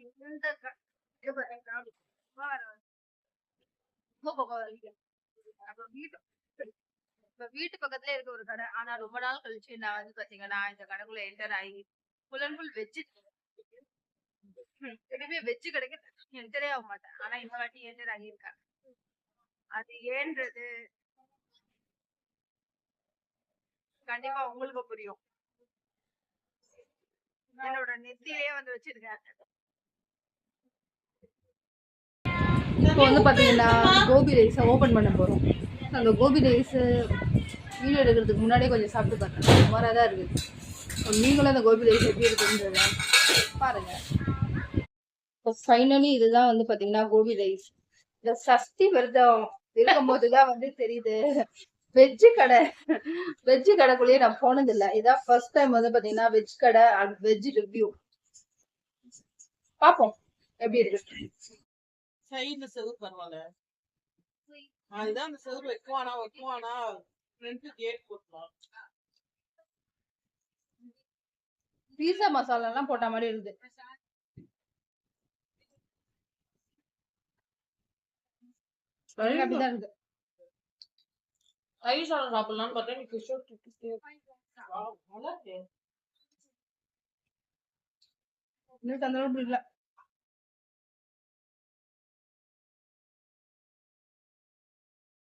இந்த க- இப்ப அப்படி அப்ப வீட்டு இப்ப வீட்டு பக்கத்துல இருக்க ஒரு கடை. ஆனா ரொம்ப நாள் கழிச்சு நான் வந்து பாத்தீங்கன்னா இந்த கடைக்குள்ள என்டர் ஆகி ஃபுல் அண்ட் ஃபுல் வெஜ். எப்பயுமே வெஜ் கடைக்கு என்டரே ஆக மாட்டேன். ஆனா இந்த வாட்டி என்டர் ஆகியிருக்கேன். அது ஏன்றது கண்டிப்பா உங்களுக்கு புரியும். என்னோட நெத்தியிலே வந்து வச்சிருக்கேன். இப்போ வந்து பாத்தீங்கன்னா கோபி ரைஸ் ஓபன் பண்ண போறோம். அந்த கோபி ரைஸ் வீடியோ எடுக்கிறதுக்கு முன்னாடியே கொஞ்சம் சாப்பிட்டு பார்த்தேன். சுமாராக தான் இருக்குது. நீங்களும் அந்த கோபி ரைஸ் எப்படி இருக்குன்றத பாருங்க. இப்போ ஃபைனலி இதுதான் வந்து பாத்தீங்கன்னா கோபி ரைஸ். இந்த சஷ்டி விரதம் இருக்கும்போது தான் வந்து தெரியுது வெஜ்ஜு கடை. வெஜ்ஜு கடைக்குள்ளேயே நான் போனது இல்லை. இதான் ஃபர்ஸ்ட் டைம் வந்து பாத்தீங்கன்னா வெஜ் கடை அண்ட் வெஜ் ரிவ்யூ பார்ப்போம் எப்படி இருக்கு. சைடுல செவுரு பரவாயில்ல. அதுதான் அந்த செவுரு வைக்குவானா ஃப்ரண்ட் கேட் போட்டுலாம். பீஸா மசாலா எல்லாம் போட்ட மாதிரி இருக்கு. அப்படிதான் இருக்கு. தயிர் சாதம் சாப்பிடலாம்னு பார்த்தா நீ கிஷோர் நல்லா இருக்கு. இன்னும் தந்தோடு இல்ல.